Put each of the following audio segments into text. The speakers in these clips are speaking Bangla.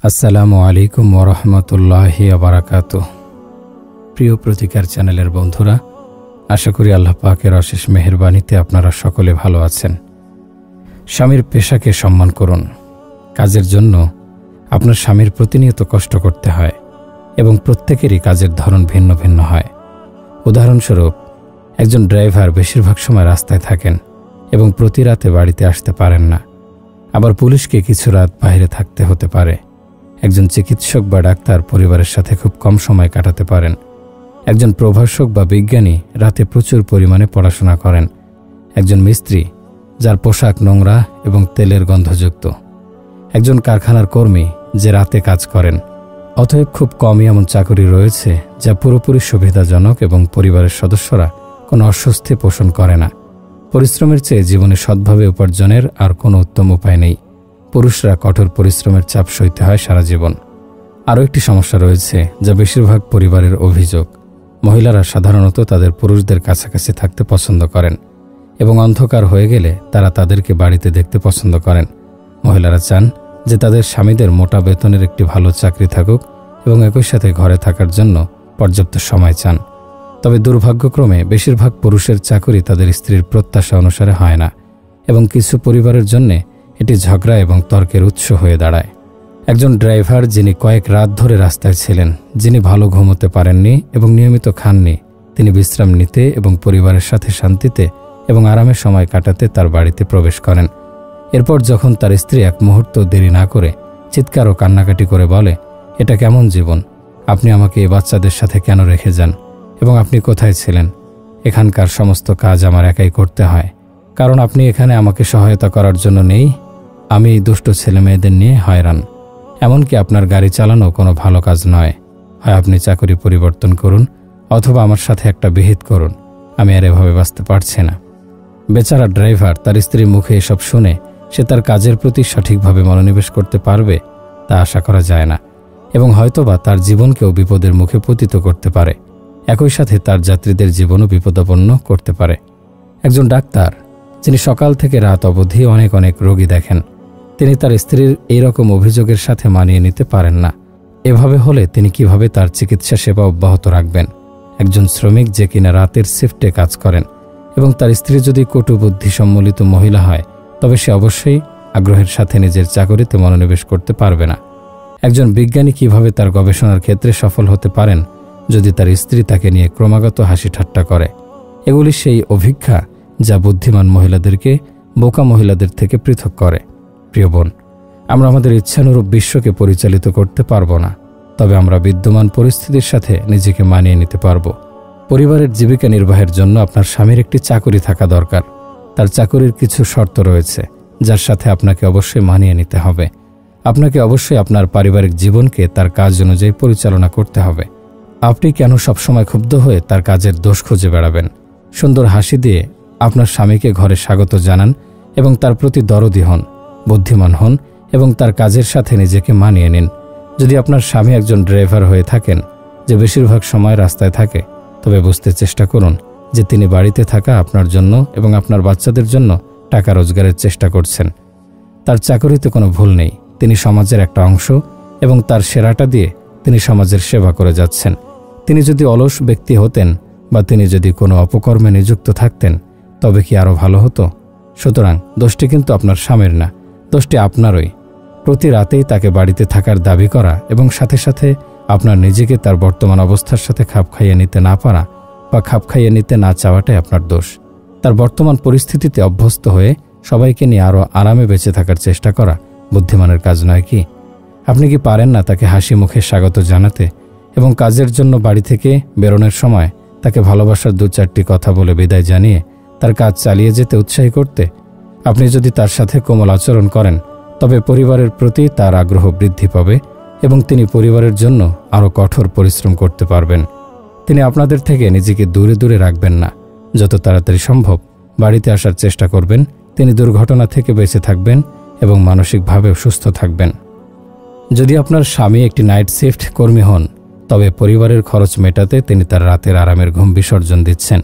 আসসালামু আলাইকুম ওরহমতুল্লাহি ওয়াবারাকাতুহু। প্রিয় প্রতিকার চ্যানেলের বন্ধুরা, আশা করি আল্লাহ পাকের অশেষ মেহেরবানিতে আপনারা সকলে ভালো আছেন। স্বামীর পেশাকে সম্মান করুন। কাজের জন্য আপনার স্বামীর প্রতিনিয়ত কষ্ট করতে হয় এবং প্রত্যেকেরই কাজের ধরন ভিন্ন ভিন্ন হয়। উদাহরণস্বরূপ, একজন ড্রাইভার বেশিরভাগ সময় রাস্তায় থাকেন এবং প্রতি রাতে বাড়িতে আসতে পারেন না। আবার পুলিশকে কিছু রাত বাইরে থাকতে হতে পারে। একজন চিকিৎসক বা ডাক্তার পরিবারের সাথে খুব কম সময় কাটাতে পারেন। একজন প্রভাষক বা বিজ্ঞানী রাতে প্রচুর পরিমাণে পড়াশোনা করেন। একজন মিস্ত্রি যার পোশাক নোংরা এবং তেলের গন্ধযুক্ত। একজন কারখানার কর্মী যে রাতে কাজ করেন। অতএব খুব কমই এমন চাকরি রয়েছে যা পুরোপুরি সুবিধাজনক এবং পরিবারের সদস্যরা কোনো অস্বস্তি পোষণ করে না। পরিশ্রমের চেয়ে জীবনে সৎভাবে উপার্জনের আর কোনো উত্তম উপায় নেই। পুরুষরা কঠোর পরিশ্রমের চাপ সইতে হয় সারা জীবন। আরও একটি সমস্যা রয়েছে যা বেশিরভাগ পরিবারের অভিযোগ। মহিলারা সাধারণত তাদের পুরুষদের কাছাকাছি থাকতে পছন্দ করেন এবং অন্ধকার হয়ে গেলে তারা তাদেরকে বাড়িতে দেখতে পছন্দ করেন। মহিলারা চান যে তাদের স্বামীদের মোটা বেতনের একটি ভালো চাকরি থাকুক এবং একই সাথে ঘরে থাকার জন্য পর্যাপ্ত সময় চান। তবে দুর্ভাগ্যক্রমে বেশিরভাগ পুরুষের চাকরি তাদের স্ত্রীর প্রত্যাশা অনুসারে হয় না এবং কিছু পরিবারের জন্যে এটি ঝগড়া এবং তর্কের উৎস হয়ে দাঁড়ায়। একজন ড্রাইভার যিনি কয়েক রাত ধরে রাস্তায় ছিলেন, যিনি ভালো ঘুমোতে পারেননি এবং নিয়মিত খাননি, তিনি বিশ্রাম নিতে এবং পরিবারের সাথে শান্তিতে এবং আরামে সময় কাটাতে তার বাড়িতে প্রবেশ করেন। এরপর যখন তার স্ত্রী এক মুহূর্ত দেরি না করে চিৎকার ও কান্নাকাটি করে বলে, এটা কেমন জীবন, আপনি আমাকে এই বাচ্চাদের সাথে কেন রেখে যান এবং আপনি কোথায় ছিলেন? এখানকার সমস্ত কাজ আমার একাই করতে হয়, কারণ আপনি এখানে আমাকে সহায়তা করার জন্য নেই। আমি এই দুষ্ট ছেলে মেয়েদের নিয়ে হয়রান। এমনকি আপনার গাড়ি চালানো কোনো ভালো কাজ নয়। হয় আপনি চাকরি পরিবর্তন করুন অথবা আমার সাথে একটা বিহিত করুন। আমি আর এভাবে বাঁচতে পারছি না। বেচারা ড্রাইভার তার স্ত্রীর মুখে এসব শুনে সে তার কাজের প্রতি সঠিকভাবে মনোনিবেশ করতে পারবে তা আশা করা যায় না এবং হয়তোবা তার জীবনকেও বিপদের মুখে পতিত করতে পারে। একই সাথে তার যাত্রীদের জীবনও বিপদাপন্ন করতে পারে। একজন ডাক্তার যিনি সকাল থেকে রাত অবধি অনেক রোগী দেখেন, তিনি তার স্ত্রীর এইরকম অভিযোগের সাথে মানিয়ে নিতে পারেন না। এভাবে হলে তিনি কিভাবে তার চিকিৎসা সেবা অব্যাহত রাখবেন? একজন শ্রমিক যে কিনা রাতের শিফটে কাজ করেন এবং তার স্ত্রী যদি কটু বুদ্ধি সম্মিলিত মহিলা হয়, তবে সে অবশ্যই আগ্রহের সাথে নিজের চাকরিতে মনোনিবেশ করতে পারবে না। একজন বিজ্ঞানী কিভাবে তার গবেষণার ক্ষেত্রে সফল হতে পারেন যদি তার স্ত্রী তাকে নিয়ে ক্রমাগত হাসি ঠাট্টা করে? এগুলি সেই অভিজ্ঞতা যা বুদ্ধিমান মহিলাদেরকে বোকা মহিলাদের থেকে পৃথক করে। প্রিয় বোন, আমরা আমাদের ইচ্ছানুরূপ বিশ্বকে পরিচালিত করতে পারবো না, তবে আমরা বিদ্যমান পরিস্থিতির সাথে নিজেকে মানিয়ে নিতে পারব। পরিবারের জীবিকা নির্বাহের জন্য আপনার স্বামীর একটি চাকরি থাকা দরকার। তার চাকরির কিছু শর্ত রয়েছে যার সাথে আপনাকে অবশ্যই মানিয়ে নিতে হবে। আপনাকে অবশ্যই আপনার পারিবারিক জীবনকে তার কাজ অনুযায়ী পরিচালনা করতে হবে। আপনি কেন সবসময় ক্ষুব্ধ হয়ে তার কাজের দোষ খুঁজে বেড়াবেন? সুন্দর হাসি দিয়ে আপনার স্বামীকে ঘরে স্বাগত জানান এবং তার প্রতি দরদি হন, বুদ্ধিমান হন এবং তার কাজের সাথে নিজেকে মানিয়ে নিন। যদি আপনার স্বামী একজন ড্রাইভার হয়ে থাকেন যে বেশিরভাগ সময় রাস্তায় থাকে, তবে বুঝতে চেষ্টা করুন যে তিনি বাড়িতে থাকা আপনার জন্য এবং আপনার বাচ্চাদের জন্য টাকা রোজগারের চেষ্টা করছেন। তার চাকরিতে কোনো ভুল নেই। তিনি সমাজের একটা অংশ এবং তার সেরাটা দিয়ে তিনি সমাজের সেবা করে যাচ্ছেন। তিনি যদি অলস ব্যক্তি হতেন বা তিনি যদি কোনো অপকর্মে নিযুক্ত থাকতেন, তবে কি আরও ভালো হতো? সুতরাং দোষটি কিন্তু আপনার স্বামীর না, দোষটি আপনারই। প্রতি রাতেই তাকে বাড়িতে থাকার দাবি করা এবং সাথে সাথে আপনার নিজেকে তার বর্তমান অবস্থার সাথে খাপ খাইয়ে নিতে না পারা বা খাপ খাইয়ে নিতে না চাওয়াটাই আপনার দোষ। তার বর্তমান পরিস্থিতিতে অভ্যস্ত হয়ে সবাইকে নিয়ে আরও আরামে বেঁচে থাকার চেষ্টা করা বুদ্ধিমানের কাজ নয় কি? আপনি কি পারেন না তাকে হাসি মুখে স্বাগত জানাতে এবং কাজের জন্য বাড়ি থেকে বেরোনোর সময় তাকে ভালোবাসার 2-4টি কথা বলে বিদায় জানিয়ে তার কাজ চালিয়ে যেতে উৎসাহী করতে? আপনি যদি তার সাথে কোমল আচরণ করেন, তবে পরিবারের প্রতি তার আগ্রহ বৃদ্ধি পাবে এবং তিনি পরিবারের জন্য আরও কঠোর পরিশ্রম করতে পারবেন। তিনি আপনাদের থেকে নিজেকে দূরে রাখবেন না। যত তাড়াতাড়ি সম্ভব বাড়িতে আসার চেষ্টা করবেন। তিনি দুর্ঘটনা থেকে বেঁচে থাকবেন এবং মানসিকভাবেও সুস্থ থাকবেন। যদি আপনার স্বামী একটি নাইট শিফট কর্মী হন, তবে পরিবারের খরচ মেটাতে তিনি তার রাতের আরামের ঘুম বিসর্জন দিচ্ছেন।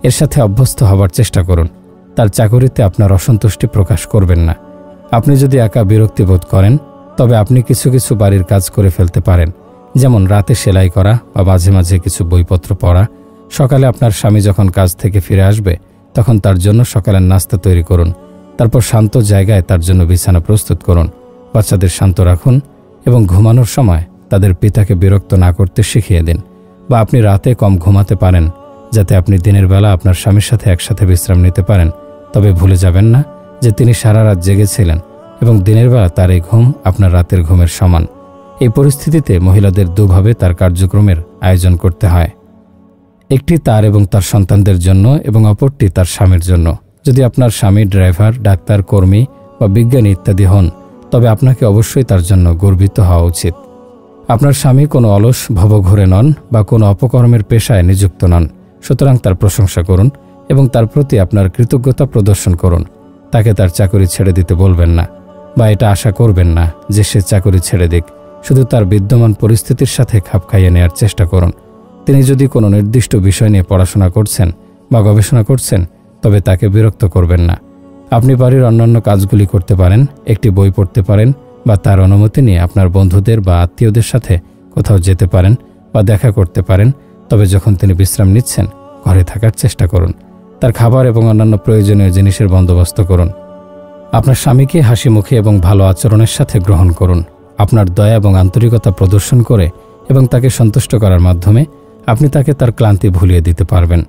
এর সাথে অভ্যস্ত হবার চেষ্টা করুন। তার চাকরিতে আপনার অসন্তুষ্টি প্রকাশ করবেন না। আপনি যদি একা বিরক্তি বোধ করেন, তবে আপনি কিছু কিছু বাড়ির কাজ করে ফেলতে পারেন, যেমন রাতে সেলাই করা বা মাঝে মাঝে কিছু বইপত্র পড়া। সকালে আপনার স্বামী যখন কাজ থেকে ফিরে আসবে তখন তার জন্য সকালের নাস্তা তৈরি করুন। তারপর শান্ত জায়গায় তার জন্য বিছানা প্রস্তুত করুন। বাচ্চাদের শান্ত রাখুন এবং ঘুমানোর সময় তাদের পিতাকে বিরক্ত না করতে শিখিয়ে দিন। বা আপনি রাতে কম ঘুমাতে পারেন যাতে আপনি দিনের বেলা আপনার স্বামীর সাথে একসাথে বিশ্রাম নিতে পারেন। তবে ভুলে যাবেন না যে তিনি সারা রাত জেগেছিলেন এবং দিনের বেলা তার এই ঘুম আপনার রাতের ঘুমের সমান। এই পরিস্থিতিতে মহিলাদের দুভাবে তার কার্যক্রমের আয়োজন করতে হয়, একটি তার এবং তার সন্তানদের জন্য এবং অপরটি তার স্বামীর জন্য। যদি আপনার স্বামী ড্রাইভার, ডাক্তার, কর্মী বা বিজ্ঞানী ইত্যাদি হন, তবে আপনাকে অবশ্যই তার জন্য গর্বিত হওয়া উচিত। আপনার স্বামী কোনো অলস ভবঘুরে নন বা কোনো অপকর্মের পেশায় নিযুক্ত নন, সুতরাং তার প্রশংসা করুন এবং তার প্রতি আপনার কৃতজ্ঞতা প্রদর্শন করুন। তাকে তার চাকরি ছেড়ে দিতে বলবেন না বা এটা আশা করবেন না যে সে চাকরি ছেড়ে দিক। শুধু তার বিদ্যমান পরিস্থিতির সাথে খাপ খাইয়ে নেওয়ার চেষ্টা করুন। তিনি যদি কোনো নির্দিষ্ট বিষয় নিয়ে পড়াশোনা করছেন বা গবেষণা করছেন, তবে তাকে বিরক্ত করবেন না। আপনি বাড়ির অন্যান্য কাজগুলি করতে পারেন, একটি বই পড়তে পারেন বা তার অনুমতি নিয়ে আপনার বন্ধুদের বা আত্মীয়দের সাথে কোথাও যেতে পারেন বা দেখা করতে পারেন। তবে যখন তিনি বিশ্রাম নিচ্ছেন, ঘরে থাকার চেষ্টা করুন। তার খাবার এবং অন্যান্য প্রয়োজনীয় জিনিসের বন্দোবস্ত করুন। আপনার স্বামীকে হাসি মুখে এবং ভালো আচরণের সাথে গ্রহণ করুন। আপনার দয়া এবং আন্তরিকতা প্রদর্শন করে এবং তাকে সন্তুষ্ট করার মাধ্যমে আপনি তাকে তার ক্লান্তি ভুলিয়ে দিতে পারবেন।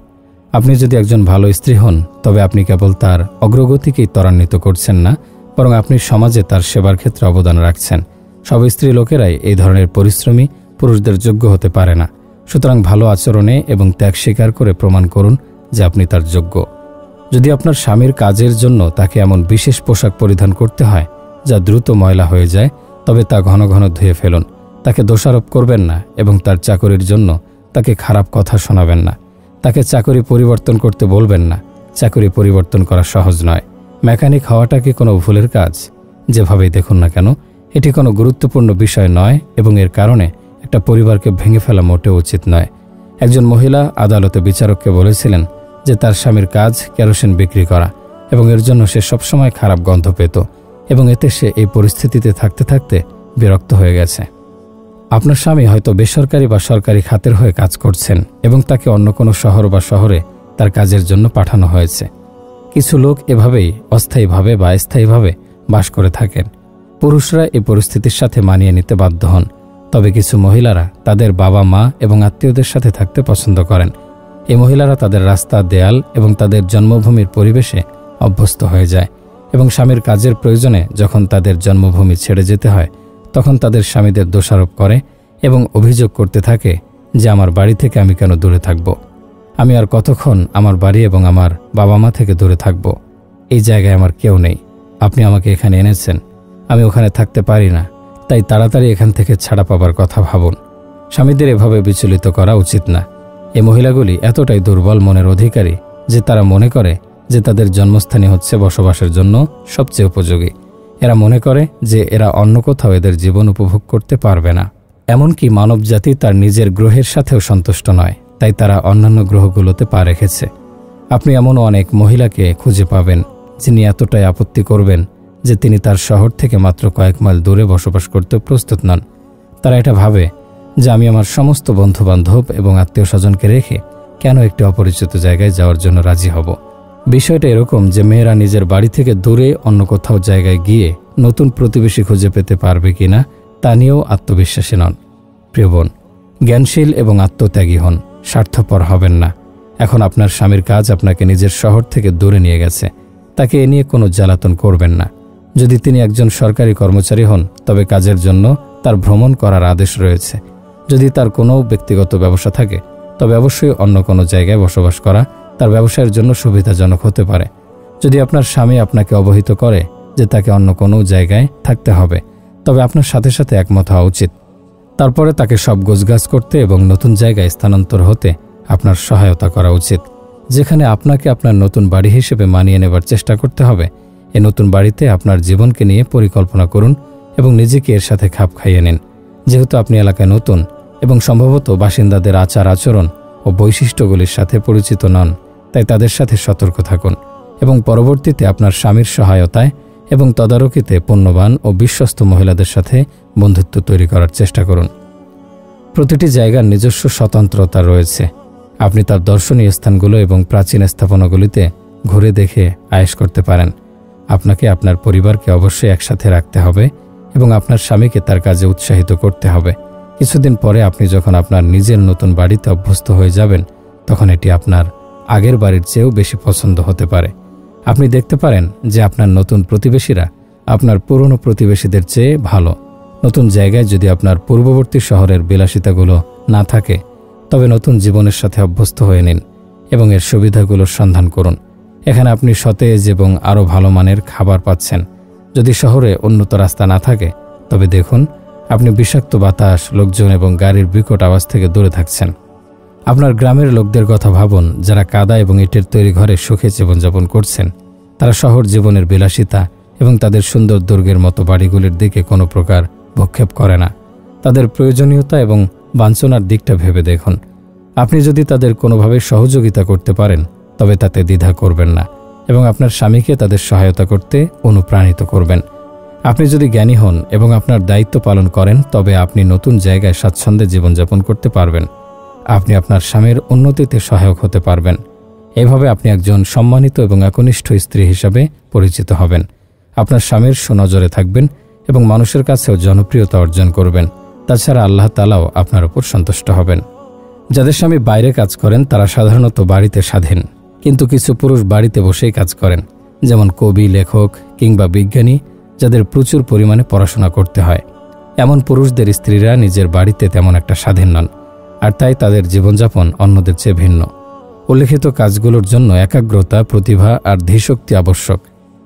আপনি যদি একজন ভালো স্ত্রী হন, তবে আপনি কেবল তার অগ্রগতিকেই ত্বরান্বিত করছেন না, বরং আপনি সমাজে তার সেবার ক্ষেত্রে অবদান রাখছেন। সব স্ত্রী লোকেরাই এই ধরনের পরিশ্রমী পুরুষদের যোগ্য হতে পারে না। সুতরাং ভালো আচরণে এবং ত্যাগ স্বীকার করে প্রমাণ করুন যে আপনি তার যোগ্য। যদি আপনার স্বামীর কাজের জন্য তাকে এমন বিশেষ পোশাক পরিধান করতে হয় যা দ্রুত ময়লা হয়ে যায়, তবে তা ঘন ঘন ধুয়ে ফেলুন। তাকে দোষারোপ করবেন না এবং তার চাকরির জন্য তাকে খারাপ কথা শোনাবেন না। তাকে চাকরি পরিবর্তন করতে বলবেন না। চাকরি পরিবর্তন করা সহজ নয়। মেকানিক হওয়াটা কি কোনো ভুলের কাজ? যেভাবেই দেখুন না কেন, এটি কোনো গুরুত্বপূর্ণ বিষয় নয় এবং এর কারণে একটা পরিবারকে ভেঙে ফেলা মোটেও উচিত নয়। একজন মহিলা আদালতে বিচারককে বলেছিলেন যে তার স্বামীর কাজ কেরোসিন বিক্রি করা এবং এর জন্য সে সবসময় খারাপ গন্ধ পেত এবং এতে সে এই পরিস্থিতিতে থাকতে থাকতে বিরক্ত হয়ে গেছে। আপনার স্বামী হয়তো বেসরকারি বা সরকারি খাতের হয়ে কাজ করছেন এবং তাকে অন্য কোনো শহর বা শহরে তার কাজের জন্য পাঠানো হয়েছে। কিছু লোক এভাবেই অস্থায়ীভাবে বা স্থায়ীভাবে বাস করে থাকেন। পুরুষরা এই পরিস্থিতির সাথে মানিয়ে নিতে বাধ্য হন, তবে কিছু মহিলারা তাদের বাবা মা এবং আত্মীয়দের সাথে থাকতে পছন্দ করেন। এই মহিলারা তাদের রাস্তা, দেয়াল এবং তাদের জন্মভূমির পরিবেশে অভ্যস্ত হয়ে যায় এবং স্বামীর কাজের প্রয়োজনে যখন তাদের জন্মভূমি ছেড়ে যেতে হয়, তখন তাদের স্বামীদের দোষারোপ করে এবং অভিযোগ করতে থাকে যে আমার বাড়ি থেকে আমি কেন দূরে থাকব? আমি আর কতক্ষণ আমার বাড়ি এবং আমার বাবা মা থেকে দূরে থাকব? এই জায়গায় আমার কেউ নেই। আপনি আমাকে এখানে এনেছেন, আমি ওখানে থাকতে পারি না, তাই তাড়াতাড়ি এখান থেকে ছাড়া পাবার কথা ভাবুন। স্বামীদের এভাবে বিচলিত করা উচিত না। এই মহিলাগুলি এতটাই দুর্বল মনের অধিকারী যে তারা মনে করে যে তাদের জন্মস্থানই হচ্ছে বসবাসের জন্য সবচেয়ে উপযোগী। এরা মনে করে যে এরা অন্য কোথাও এদের জীবন উপভোগ করতে পারবে না। এমনকি মানবজাতি তার নিজের গ্রহের সাথেও সন্তুষ্ট নয়, তাই তারা অন্যান্য গ্রহগুলোতে পা রেখেছে। আপনি এমনও অনেক মহিলাকে খুঁজে পাবেন যিনি এতটাই আপত্তি করবেন যে তিনি তার শহর থেকে মাত্র কয়েক মাইল দূরে বসবাস করতে প্রস্তুত নন। তারা এটা ভাবে যে আমি আমার সমস্ত বন্ধুবান্ধব এবং আত্মীয় স্বজনকে রেখে কেন একটি অপরিচিত জায়গায় যাওয়ার জন্য রাজি হব। বিষয়টা এরকম যে মেয়েরা নিজের বাড়ি থেকে দূরে অন্য কোথাও জায়গায় গিয়ে নতুন প্রতিবেশী খুঁজে পেতে পারবে কিনা তা নিয়েও আত্মবিশ্বাসী নন। প্রিয় বোন, জ্ঞানশীল এবং আত্মত্যাগী হন, স্বার্থপর হবেন না। এখন আপনার স্বামীর কাজ আপনাকে নিজের শহর থেকে দূরে নিয়ে গেছে, তাকে এ নিয়ে কোনো জ্বালাতন করবেন না। যদি তিনি একজন সরকারি কর্মচারী হন, তবে কাজের জন্য তার ভ্রমণ করার আদেশ রয়েছে। যদি তার কোনো ব্যক্তিগত ব্যবসা থাকে, তবে অবশ্যই অন্য কোনো জায়গায় বসবাস করা তার ব্যবসায়ের জন্য সুবিধাজনক হতে পারে। যদি আপনার স্বামী আপনাকে অবহিত করে যে তাকে অন্য কোনো জায়গায় থাকতে হবে, তবে আপনার সাথে সাথে একমত হওয়া উচিত। তারপরে তাকে সব গোছগাছ করতে এবং নতুন জায়গায় স্থানান্তর হতে আপনার সহায়তা করা উচিত, যেখানে আপনাকে আপনার নতুন বাড়ি হিসেবে মানিয়ে নেবার চেষ্টা করতে হবে। এই নতুন বাড়িতে আপনার জীবনকে নিয়ে পরিকল্পনা করুন এবং নিজেকে এর সাথে খাপ খাইয়ে নিন। যেহেতু আপনি এলাকায় নতুন এবং সম্ভবত বাসিন্দাদের আচার আচরণ ও বৈশিষ্ট্যগুলির সাথে পরিচিত নন, তাই তাদের সাথে সতর্ক থাকুন এবং পরবর্তীতে আপনার স্বামীর সহায়তায় এবং তদারকিতে পুণ্যবান ও বিশ্বস্ত মহিলাদের সাথে বন্ধুত্ব তৈরি করার চেষ্টা করুন। প্রতিটি জায়গার নিজস্ব স্বতন্ত্রতা রয়েছে। আপনি তার দর্শনীয় স্থানগুলো এবং প্রাচীন স্থাপনাগুলিতে ঘুরে দেখে আয়েশ করতে পারেন। আপনাকে আপনার পরিবারকে অবশ্যই একসাথে রাখতে হবে এবং আপনার স্বামীকে তার কাজে উৎসাহিত করতে হবে। কিছুদিন পরে আপনি যখন আপনার নিজের নতুন বাড়িতে অভ্যস্ত হয়ে যাবেন, তখন এটি আপনার আগের বাড়ির চেয়েও বেশি পছন্দ হতে পারে। আপনি দেখতে পারেন যে আপনার নতুন প্রতিবেশীরা আপনার পুরনো প্রতিবেশীদের চেয়ে ভালো। নতুন জায়গায় যদি আপনার পূর্ববর্তী শহরের বিলাসিতাগুলো না থাকে, তবে নতুন জীবনের সাথে অভ্যস্ত হয়ে নিন এবং এর সুবিধাগুলোর সন্ধান করুন। এখানে আপনি সতেজ এবং আরও ভালো মানের খাবার পাচ্ছেন। যদি শহরে উন্নত রাস্তা না থাকে, তবে দেখুন আপনি বিষাক্ত বাতাস, লোকজন এবং গাড়ির বিকট আওয়াজ থেকে দূরে থাকছেন। আপনার গ্রামের লোকদের কথা ভাবুন, যারা কাদা এবং ইটের তৈরি ঘরে সুখে জীবনযাপন করছেন। তারা শহর জীবনের বিলাসিতা এবং তাদের সুন্দর দুর্গের মতো বাড়িগুলির দিকে কোনো প্রকার ভক্ষেপ করে না। তাদের প্রয়োজনীয়তা এবং বাঞ্ছনার দিকটা ভেবে দেখুন। আপনি যদি তাদের কোনোভাবে সহযোগিতা করতে পারেন, তবে তাতে দ্বিধা করবেন না এবং আপনার স্বামীকে তাদের সহায়তা করতে অনুপ্রাণিত করবেন। আপনি যদি জ্ঞানী হন এবং আপনার দায়িত্ব পালন করেন, তবে আপনি নতুন জায়গায় স্বাচ্ছন্দ্যে জীবনযাপন করতে পারবেন। আপনি আপনার স্বামীর উন্নতিতে সহায়ক হতে পারবেন। এভাবে আপনি একজন সম্মানিত এবং একনিষ্ঠ স্ত্রী হিসাবে পরিচিত হবেন। আপনার স্বামীর সুনজরে থাকবেন এবং মানুষের কাছেও জনপ্রিয়তা অর্জন করবেন। তাছাড়া আল্লাহ তাআলাও আপনার উপর সন্তুষ্ট হবেন। যাদের স্বামী বাইরে কাজ করেন, তারা সাধারণত বাড়িতে স্বাধীন, কিন্তু কিছু পুরুষ বাড়িতে বসেই কাজ করেন, যেমন কবি, লেখক কিংবা বিজ্ঞানী, যাদের প্রচুর পরিমাণে পড়াশোনা করতে হয়। এমন পুরুষদের স্ত্রীরা নিজের বাড়িতে তেমন একটা স্বাধীন নন, আর তাই তাদের জীবনযাপন অন্যদের চেয়ে ভিন্ন। উল্লেখিত কাজগুলোর জন্য একাগ্রতা, প্রতিভা আর ধীশক্তি আবশ্যক।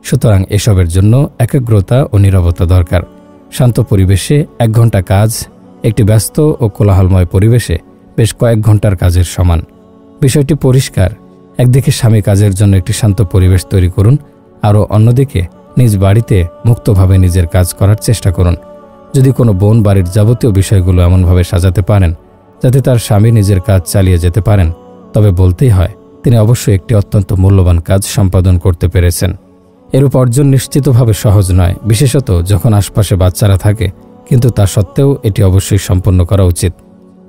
সুতরাং এসবের জন্য একাগ্রতা ও নীরবতা দরকার। শান্ত পরিবেশে 1 ঘন্টা কাজ একটি ব্যস্ত ও কোলাহলময় পরিবেশে বেশ কয়েক ঘন্টার কাজের সমান। বিষয়টি পরিষ্কার। একদিকে স্বামী কাজের জন্য একটি শান্ত পরিবেশ তৈরি করুন, আরও অন্যদিকে নিজ বাড়িতে মুক্তভাবে নিজের কাজ করার চেষ্টা করুন। যদি কোনো বোন বাড়ির যাবতীয় বিষয়গুলো এমনভাবে সাজাতে পারেন যাতে তার স্বামী নিজের কাজ চালিয়ে যেতে পারেন, তবে বলতেই হয় তিনি অবশ্যই একটি অত্যন্ত মূল্যবান কাজ সম্পাদন করতে পেরেছেন। এরূপ অর্জন নিশ্চিতভাবে সহজ নয়, বিশেষত যখন আশপাশে বাচ্চারা থাকে, কিন্তু তা সত্ত্বেও এটি অবশ্যই সম্পন্ন করা উচিত,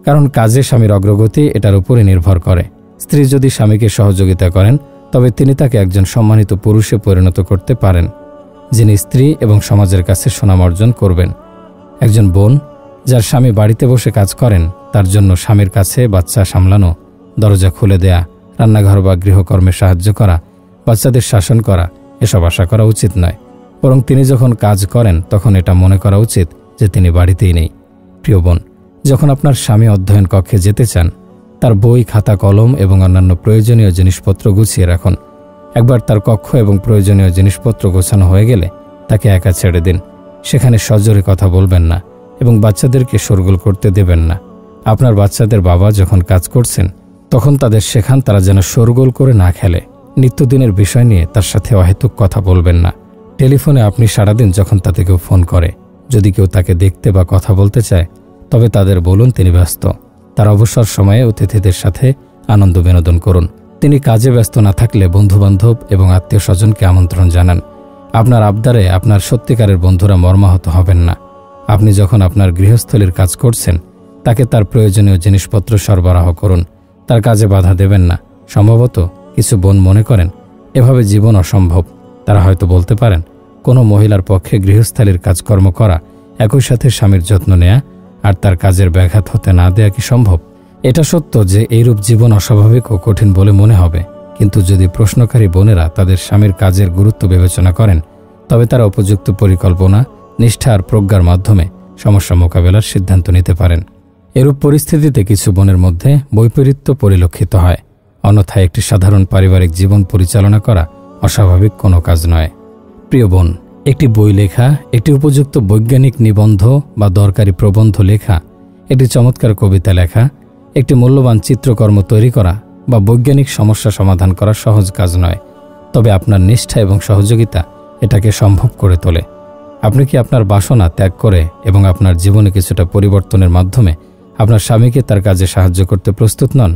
কারণ কাজে স্বামীর অগ্রগতি এটার উপরে নির্ভর করে। স্ত্রী যদি স্বামীকে সহযোগিতা করেন, তবে তিনি তাকে একজন সম্মানিত পুরুষে পরিণত করতে পারেন, যিনি স্ত্রী এবং সমাজের কাছে সুনাম অর্জন করবেন। একজন বোন যার স্বামী বাড়িতে বসে কাজ করেন, তার জন্য স্বামীর কাছে বাচ্চা সামলানো, দরজা খুলে দেয়া, রান্নাঘর বা গৃহকর্মে সাহায্য করা, বাচ্চাদের শাসন করা এসব আশা করা উচিত নয়। বরং তিনি যখন কাজ করেন, তখন এটা মনে করা উচিত যে তিনি বাড়িতেই নেই। প্রিয় বোন, যখন আপনার স্বামী অধ্যয়ন কক্ষে যেতে চান, তার বই, খাতা, কলম এবং অন্যান্য প্রয়োজনীয় জিনিসপত্র গুছিয়ে রাখুন। একবার তার কক্ষ এবং প্রয়োজনীয় জিনিসপত্র গোছানো হয়ে গেলে তাকে একা ছেড়ে দিন। সেখানে সজোরে কথা বলবেন না এবং বাচ্চাদেরকে শোরগোল করতে দেবেন না। আপনার বাচ্চাদের বাবা যখন কাজ করছেন, তখন তাদের শেখান তারা যেন শোরগোল করে না খেলে। নিত্যদিনের বিষয় নিয়ে তার সাথে অহেতুক কথা বলবেন না। টেলিফোনে আপনি সারাদিন যখন তাতে কেউ ফোন করে, যদি কেউ তাকে দেখতে বা কথা বলতে চায়, তবে তাদের বলুন তিনি ব্যস্ত। তার অবসর সময়ে অতিথিদের সাথে আনন্দ বিনোদন করুন। তিনি কাজে ব্যস্ত না থাকলে বন্ধুবান্ধব এবং আত্মীয় স্বজনকে আমন্ত্রণ জানান। আপনার আবদারে আপনার সত্যিকারের বন্ধুরা মর্মাহত হবেন না। আপনি যখন আপনার গৃহস্থলীর কাজ করছেন, তাকে তার প্রয়োজনীয় জিনিসপত্র সরবরাহ করুন। তার কাজে বাধা দেবেন না। সম্ভবত কিছু বোন মনে করেন এভাবে জীবন অসম্ভব। তারা হয়তো বলতে পারেন, কোনো মহিলার পক্ষে গৃহস্থালীর কাজকর্ম করা, একই সাথে স্বামীর যত্ন নেয়া আর তার কাজের ব্যাঘাত হতে না দেয়া কি সম্ভব? এটা সত্য যে এইরূপ জীবন অস্বাভাবিক ও কঠিন বলে মনে হবে, কিন্তু যদি প্রশ্নকারী বোনেরা তাদের স্বামীর কাজের গুরুত্ব বিবেচনা করেন, তবে তারা উপযুক্ত পরিকল্পনা, নিষ্ঠা আর প্রজ্ঞার মাধ্যমে সমস্যা মোকাবেলার সিদ্ধান্ত নিতে পারেন। এরূপ পরিস্থিতিতে কিছু বোনের মধ্যে বৈপরীত্য পরিলক্ষিত হয়। অন্যথায় একটি সাধারণ পারিবারিক জীবন পরিচালনা করা অস্বাভাবিক কোনো কাজ নয়। প্রিয় বোন, একটি বই লেখা, একটি উপযুক্ত বৈজ্ঞানিক নিবন্ধ বা দরকারি প্রবন্ধ লেখা, একটি চমৎকার কবিতা লেখা, একটি মূল্যবান চিত্রকর্ম তৈরি করা বা বৈজ্ঞানিক সমস্যা সমাধান করা সহজ কাজ নয়। তবে আপনার নিষ্ঠা এবং সহযোগিতা এটাকে সম্ভব করে তোলে। আপনি কি আপনার বাসনা ত্যাগ করে এবং আপনার জীবনে কিছুটা পরিবর্তনের মাধ্যমে আপনার স্বামীকে তার কাজে সাহায্য করতে প্রস্তুত নন?